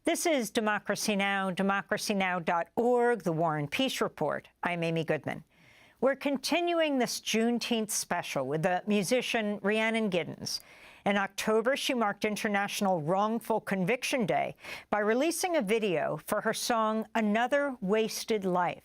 This is Democracy Now!, democracynow.org, The War and Peace Report. I'm Amy Goodman. We're continuing this Juneteenth special with the musician Rhiannon Giddens. In October, she marked International Wrongful Conviction Day by releasing a video for her song, Another Wasted Life.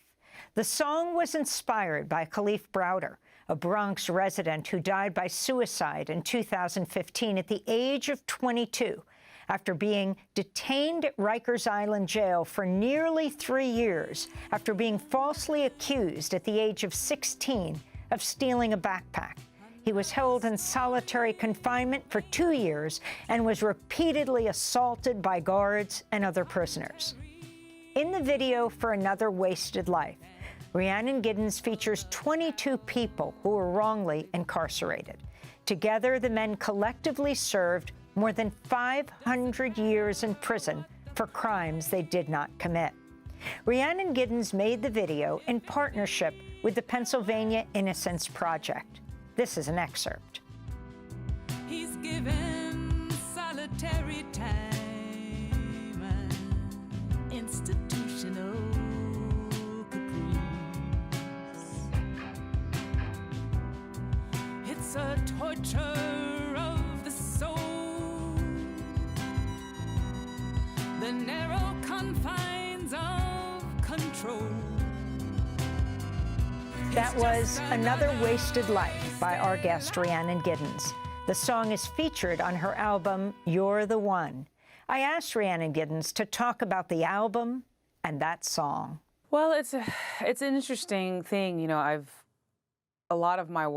The song was inspired by Kalief Browder, a Bronx resident who died by suicide in 2015 at the age of 22. After being detained at Rikers Island jail for nearly 3 years, after being falsely accused at the age of 16 of stealing a backpack. He was held in solitary confinement for 2 years and was repeatedly assaulted by guards and other prisoners. In the video for Another Wasted Life, Rhiannon Giddens features 22 people who were wrongly incarcerated. Together, the men collectively served more than 500 years in prison for crimes they did not commit. Rhiannon Giddens made the video in partnership with the Pennsylvania Innocence Project. This is an excerpt. He's given solitary time and institutional caprice. It's a torture of the soul. The narrow confines of control. That was Another Wasted Life by our guest, Rhiannon Giddens. The song is featured on her album, You're the One. I asked Rhiannon Giddens to talk about the album and that song. Well, it's an interesting thing. You know, most of my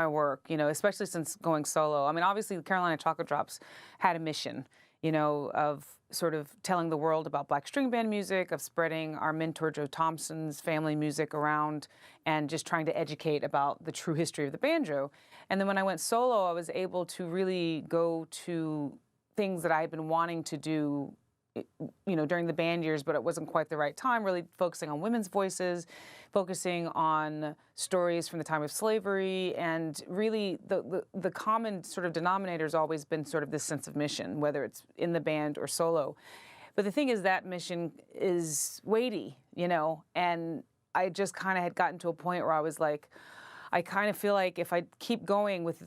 work, you know, especially since going solo. I mean, obviously, the Carolina Chocolate Drops had a mission, you know, of sort of telling the world about Black string band music, of spreading our mentor Joe Thompson's family music around, and just trying to educate about the true history of the banjo. And then when I went solo, I was able to really go to things that I had been wanting to do, you know, during the band years, but it wasn't quite the right time, really focusing on women's voices, focusing on stories from the time of slavery, and really the common sort of denominator has always been sort of this sense of mission, whether it's in the band or solo. But the thing is that mission is weighty, you know, and I just kind of had gotten to a point where I was like, I kind of feel like if I keep going with,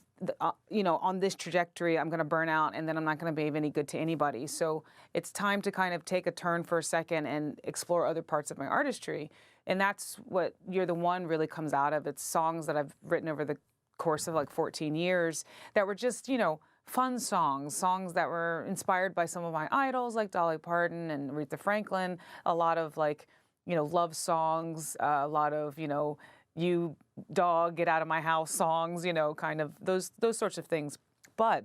you know, on this trajectory, I'm going to burn out, and then I'm not going to be of any good to anybody. So it's time to kind of take a turn for a second and explore other parts of my artistry. And that's what You're the One really comes out of. It's songs that I've written over the course of like 14 years that were just, you know, fun songs that were inspired by some of my idols like Dolly Parton and Aretha Franklin, a lot of like, you know, love songs, a lot of, you know, you dog, get out of my house songs, you know, kind of those sorts of things. But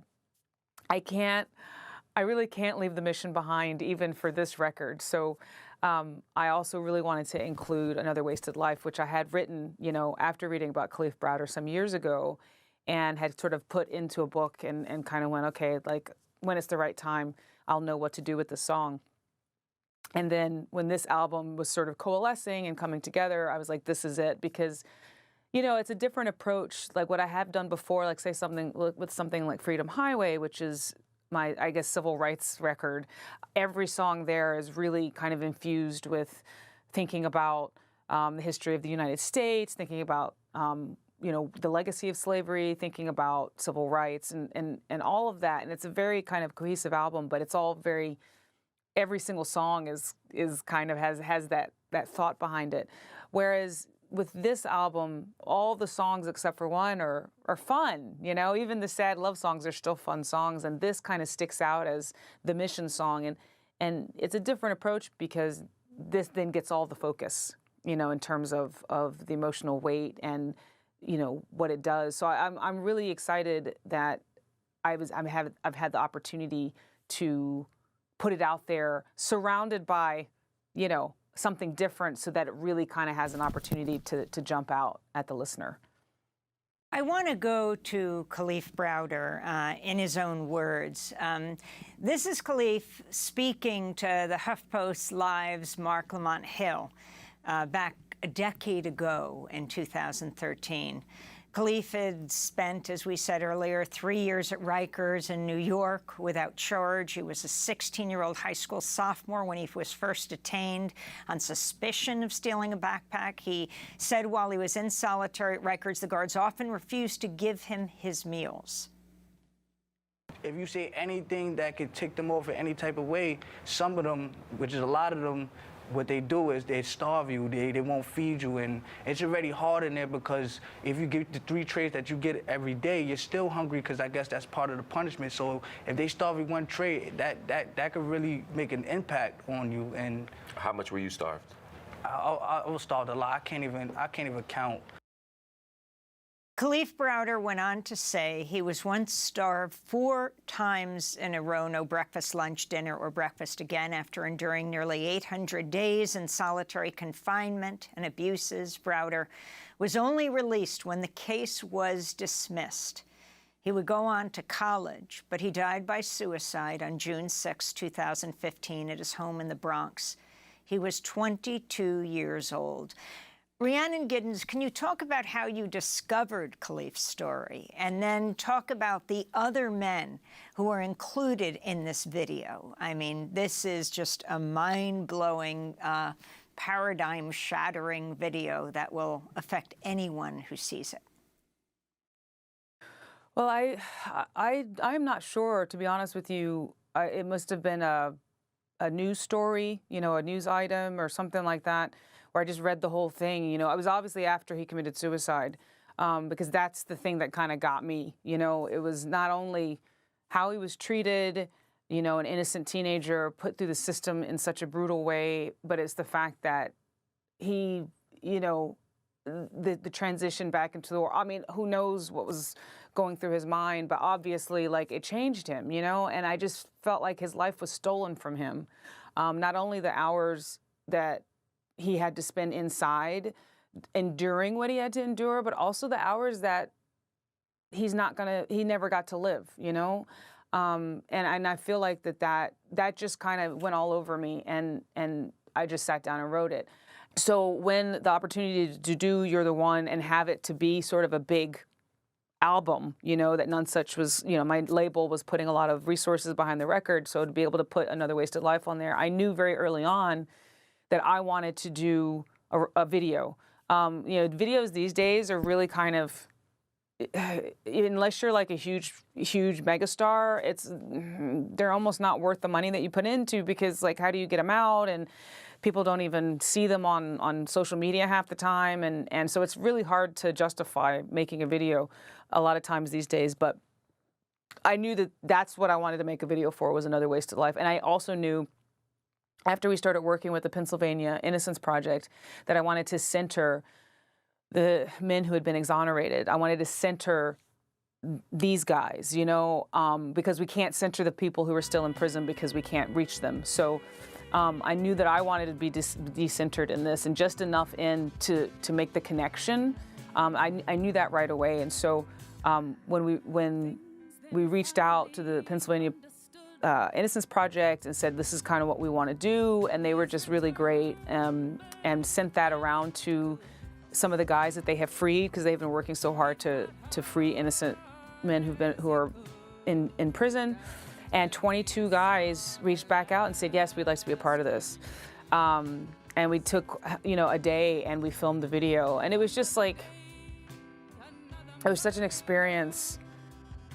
I really can't leave the mission behind even for this record. So I also really wanted to include Another Wasted Life, which I had written, you know, after reading about Kalief Browder some years ago, and had sort of put into a book and kind of went, okay, like when it's the right time, I'll know what to do with the song. And then when this album was sort of coalescing and coming together, I was like, this is it, because, you know, it's a different approach. Like what I have done before, like say something like Freedom Highway, which is my, I guess, civil rights record. Every song there is really kind of infused with thinking about the history of the United States, thinking about, you know, the legacy of slavery, thinking about civil rights and all of that. And it's a very kind of cohesive album, but it's all very, every single song is kind of has that thought behind it. Whereas with this album, all the songs except for one are fun, you know, even the sad love songs are still fun songs, and this kind of sticks out as the mission song, and it's a different approach because this then gets all the focus, you know, in terms of the emotional weight and, you know, what it does. So I'm really excited that I've had the opportunity to put it out there surrounded by, you know, something different so that it really kind of has an opportunity to jump out at the listener. I want to go to Kalief Browder in his own words. This is Kalief speaking to the HuffPost Live's Mark Lamont Hill back a decade ago in 2013. Kalief had spent, as we said earlier, 3 years at Rikers in New York without charge. He was a 16-year-old high school sophomore when he was first detained on suspicion of stealing a backpack. He said while he was in solitary at Rikers, the guards often refused to give him his meals. If you say anything that could tick them off in any type of way, some of them, which is a lot of them, what they do is they starve you, they won't feed you, and it's already hard in there because if you get the 3 trays that you get every day, you're still hungry because I guess that's part of the punishment. So if they starve you 1 tray, that could really make an impact on you. And how much were you starved? I was starved a lot. I can't even count. Kalief Browder went on to say he was once starved 4 times in a row, no breakfast, lunch, dinner, or breakfast again, after enduring nearly 800 days in solitary confinement and abuses. Browder was only released when the case was dismissed. He would go on to college, but he died by suicide on June 6, 2015, at his home in the Bronx. He was 22 years old. Rhiannon Giddens, can you talk about how you discovered Kalief's story, and then talk about the other men who are included in this video? I mean, this is just a mind-blowing, paradigm-shattering video that will affect anyone who sees it. Well, I'm not sure, to be honest with you. It must have been a news story, you know, a news item or something like that, where I just read the whole thing. You know, it was obviously after he committed suicide, because that's the thing that kind of got me. You know, it was not only how he was treated, you know, an innocent teenager put through the system in such a brutal way, but it's the fact that he, you know, the transition back into the war. I mean, who knows what was going through his mind, but obviously, like, it changed him, you know, and I just felt like his life was stolen from him. Not only the hours that he had to spend inside enduring what he had to endure, but also the hours that he never got to live, you know? And I feel like that just kind of went all over me, and I just sat down and wrote it. So when the opportunity to do You're the One and have it to be sort of a big album, you know, that None Such was, you know, my label was putting a lot of resources behind the record, so to be able to put Another Wasted Life on there, I knew very early on that I wanted to do a video. You know, videos these days are really kind of, unless you're like a huge megastar, they're almost not worth the money that you put into, because, like, how do you get them out? And people don't even see them on social media half the time. And so it's really hard to justify making a video a lot of times these days. But I knew that that's what I wanted to make a video for, was Another Wasted Life. And I also knew, after we started working with the Pennsylvania Innocence Project, that I wanted to center the men who had been exonerated. I wanted to center these guys, you know, because we can't center the people who are still in prison because we can't reach them. So I knew that I wanted to be decentered in this, and just enough in to make the connection. I knew that right away. And so when we reached out to the Pennsylvania Innocence Project and said, this is kind of what we want to do, and they were just really great, and sent that around to some of the guys that they have freed, because they've been working so hard to free innocent men who are in prison. And 22 guys reached back out and said, yes, we'd like to be a part of this. And we took, you know, a day, and we filmed the video, and it was just like, it was such an experience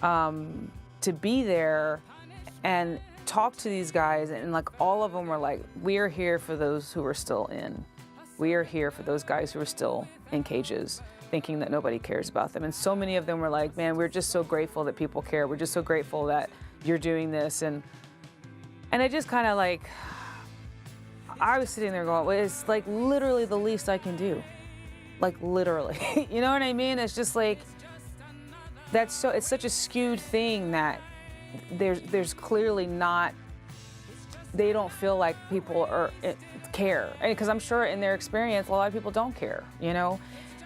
to be there and talk to these guys, and like all of them were like, we are here for those who are still in. We are here for those guys who are still in cages, thinking that nobody cares about them. And so many of them were like, man, we're just so grateful that people care. We're just so grateful that you're doing this. And I just kind of like, I was sitting there going, well, it's like literally the least I can do. Like literally, you know what I mean? It's just like, it's such a skewed thing that there's clearly not, they don't feel like people care. Because I'm sure in their experience, a lot of people don't care, you know?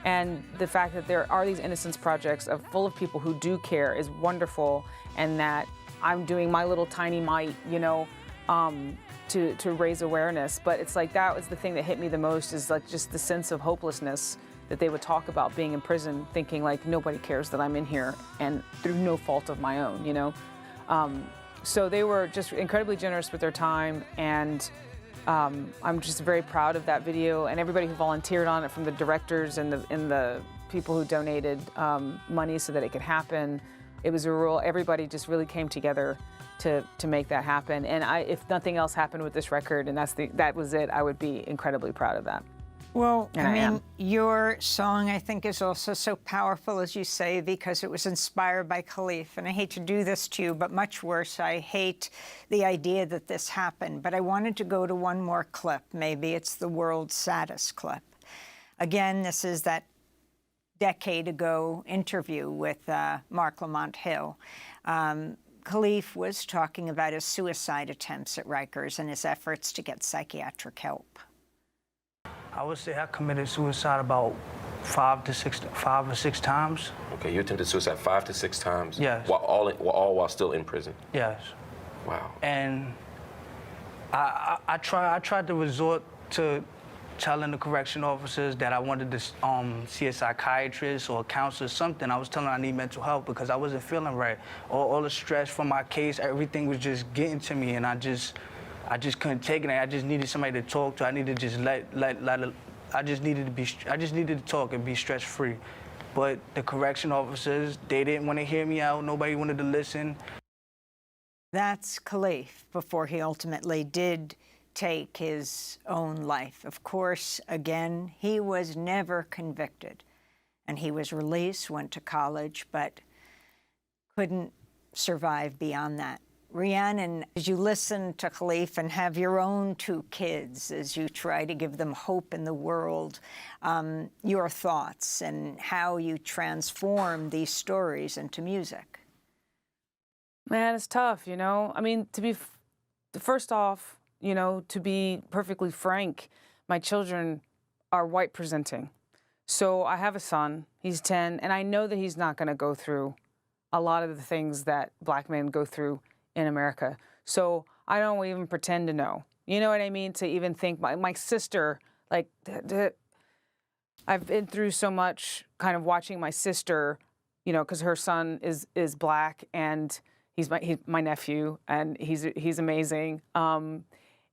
And the fact that there are these innocence projects full of people who do care is wonderful, and that I'm doing my little tiny mite, you know, to raise awareness. But it's like, that was the thing that hit me the most, is like just the sense of hopelessness that they would talk about being in prison, thinking like nobody cares that I'm in here, and through no fault of my own, you know. So they were just incredibly generous with their time, and I'm just very proud of that video and everybody who volunteered on it, from the directors and the people who donated money so that it could happen. It was everybody just really came together to make that happen. And if nothing else happened with this record, and that was it, I would be incredibly proud of that. Well, And I I mean, am. your song, I think, is also so powerful, as you say, because it was inspired by Kalief. And I hate to do this to you, but much worse, I hate the idea that this happened. But I wanted to go to one more clip. Maybe it's the world's saddest clip. Again, this is that decade-ago interview with Mark Lamont Hill. Kalief was talking about his suicide attempts at Rikers and his efforts to get psychiatric help. I would say I committed suicide about 5 or 6 times. Okay, you attempted suicide 5 to 6 times? Yes. While still in prison? Yes. Wow. And I tried to resort to telling the correction officers that I wanted to see a psychiatrist or a counselor, something. I was telling them I need mental help because I wasn't feeling right. All the stress from my case, everything was just getting to me, and I just couldn't take it. I just needed somebody to talk to. I needed to just I just needed to talk and be stress-free. But the correction officers, they didn't want to hear me out. Nobody wanted to listen. That's Kalief before he ultimately did take his own life. Of course, again, he was never convicted, and he was released, went to college, but couldn't survive beyond that. Rhiannon, as you listen to Kalief and have your own 2 kids, as you try to give them hope in the world, your thoughts and how you transform these stories into music. Man, it's tough, you know. I mean, first off, you know, to be perfectly frank, my children are white presenting. So I have a son, he's 10, and I know that he's not going to go through a lot of the things that black men go through in America. So I don't even pretend to know. You know what I mean? To even think, my sister, like, I've been through so much kind of watching my sister, you know, because her son is black, and he's my nephew, and he's amazing.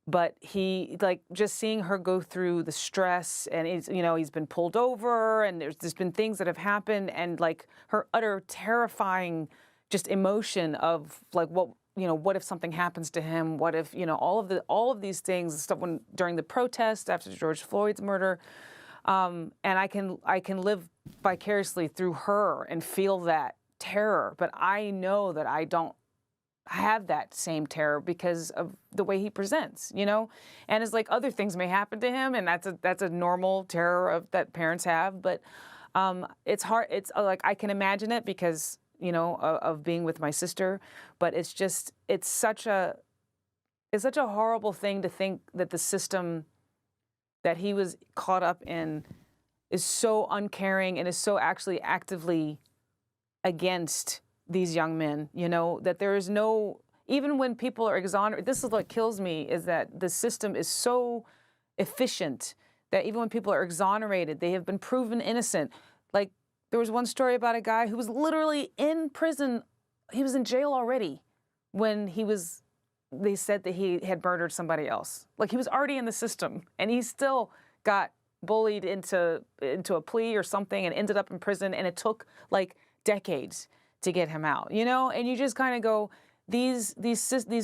But he, like, just seeing her go through the stress, and he's been pulled over, and there's been things that have happened, and like her utter terrifying just emotion of like, what if something happens to him? What if, all of these things, stuff during the protest after George Floyd's murder, and I can live vicariously through her and feel that terror, but I know that I don't have that same terror because of the way he presents, and it's like other things may happen to him, and that's a normal terror that parents have, but it's hard. It's like I can imagine it because of being with my sister, but it's such a horrible thing to think that the system that he was caught up in is so uncaring and is so actually actively against these young men, that there is no, even when people are exonerated, this is what kills me, is that the system is so efficient that even when people are exonerated, they have been proven innocent. Like, there was one story about a guy who was literally in prison. He was in jail already when they said that he had murdered somebody else. Like, he was already in the system, and he still got bullied into a plea or something and ended up in prison, and it took like decades to get him out, and you just kind of go, these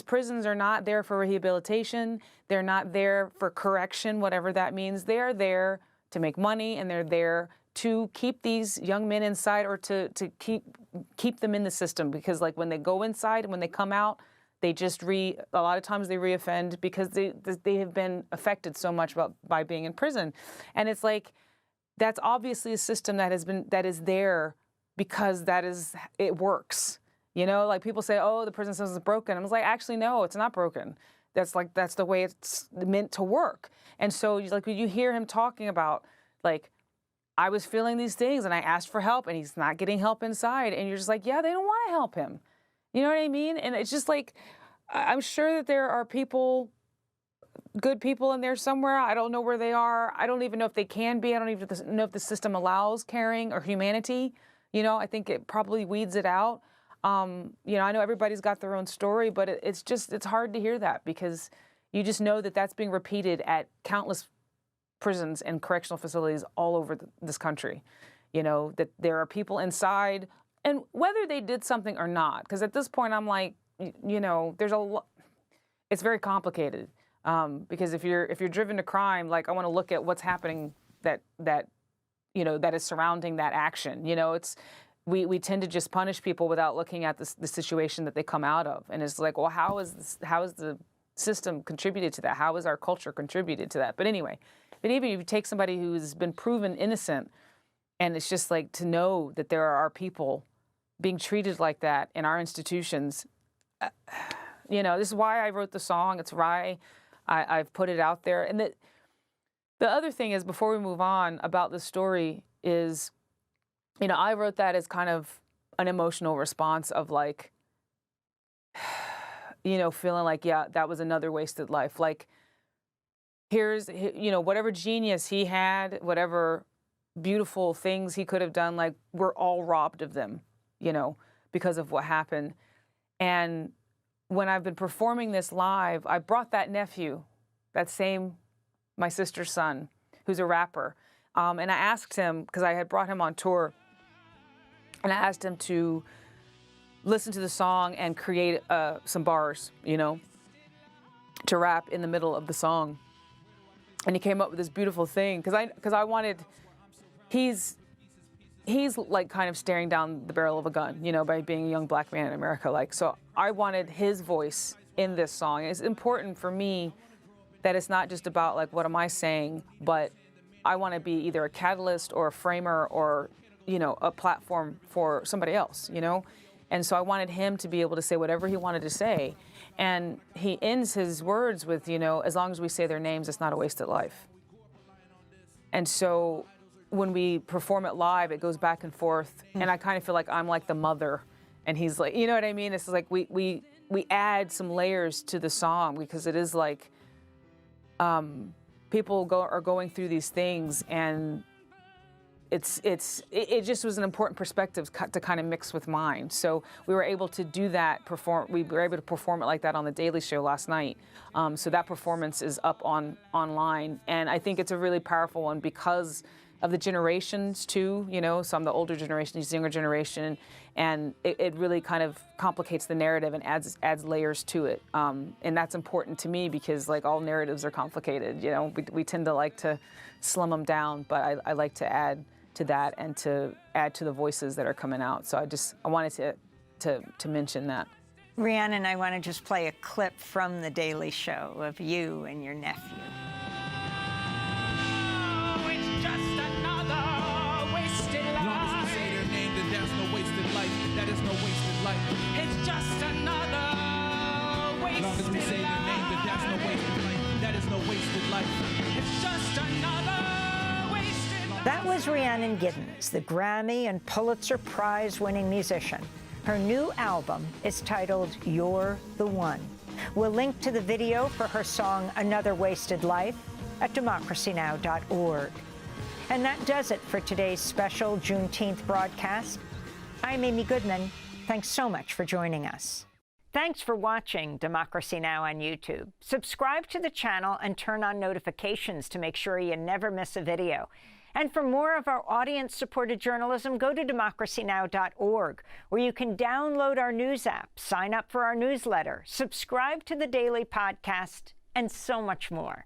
prisons are not there for rehabilitation. They're not there for correction, whatever that means. They're there to make money, and they're there to keep these young men inside, or to keep them in the system, because like when they go inside and when they come out, they just a lot of times they reoffend because they have been affected so much by being in prison. And it's like, that's obviously a system that is there because it works. Like people say, oh, the prison system is broken. I was like, actually, no, it's not broken. That's the way it's meant to work. And so like when you hear him talking about, like, I was feeling these things and I asked for help and he's not getting help inside, and you're just like, yeah, they don't want to help him. You know what I mean? And it's just like, I'm sure that there are people good people in there somewhere. I don't know where they are. I don't even know if they can be. I don't even know if the system allows caring or humanity. You know, I think it probably weeds it out. You know, I know everybody's got their own story, but it's hard to hear that, because you just know that that's being repeated at countless prisons and correctional facilities all over this country. You know, that there are people inside, and whether they did something or not, because at this point I'm like, you know, there's a lot, it's very complicated. Because if you're driven to crime, like, I want to look at what's happening that you know, that is surrounding that action. You know, we tend to just punish people without looking at the situation that they come out of, and it's like, well, how is the system contributed to that? How is our culture contributed to that? But anyway, even if you take somebody who's been proven innocent, and it's just like, to know that there are people being treated like that in our institutions. You know, this is why I wrote the song. It's why I've put it out there. And the other thing is, before we move on about the story, is, you know, I wrote that as kind of an emotional response of, like, you know, feeling like, yeah, that was another wasted life. Like, here's, you know, whatever genius he had, whatever beautiful things he could have done, like, we're all robbed of them, you know, because of what happened. And when I've been performing this live, I brought that nephew, my sister's son, who's a rapper. And I asked him, because I had brought him on tour, and I asked him to listen to the song and create some bars, you know, to rap in the middle of the song. And he came up with this beautiful thing, because I wanted, he's like kind of staring down the barrel of a gun, you know, by being a young black man in America. Like, so I wanted his voice in this song. It's important for me that it's not just about, like, what am I saying, but I want to be either a catalyst or a framer or, you know, a platform for somebody else, you know? And so I wanted him to be able to say whatever he wanted to say. And he ends his words with, you know, as long as we say their names, it's not a wasted life. And so when we perform it live, it goes back and forth, and I kind of feel like I'm like the mother, and he's like, you know what I mean? It's like we add some layers to the song, because it is like, people are going through these things, and it just was an important perspective to kind of mix with mine. So we were able to do that, we were able to perform it like that on The Daily Show last night. So that performance is up online, and I think it's a really powerful one because of the generations too, you know, so I'm the older generation, he's the younger generation, and it really kind of complicates the narrative and adds layers to it. And that's important to me, because, like, all narratives are complicated, you know, we tend to like to slim them down, but I like to add to that and to add to the voices that are coming out. So I wanted to mention that. Rhiannon, I want to just play a clip from The Daily Show of you and your nephew. That is no wasted life. It's just another wasted life. Long as we say their name, that that's no wasted life. That is no wasted life. It's just another wasted life. That was Rhiannon Giddens, the Grammy and Pulitzer Prize-winning musician. Her new album is titled You're the One. We'll link to the video for her song Another Wasted Life at democracynow.org. And that does it for today's special Juneteenth broadcast. I'm Amy Goodman. Thanks so much for joining us. Thanks for watching Democracy Now! On YouTube. Subscribe to the channel and turn on notifications to make sure you never miss a video. And for more of our audience-supported journalism, go to democracynow.org, where you can download our news app, sign up for our newsletter, subscribe to the daily podcast, and so much more.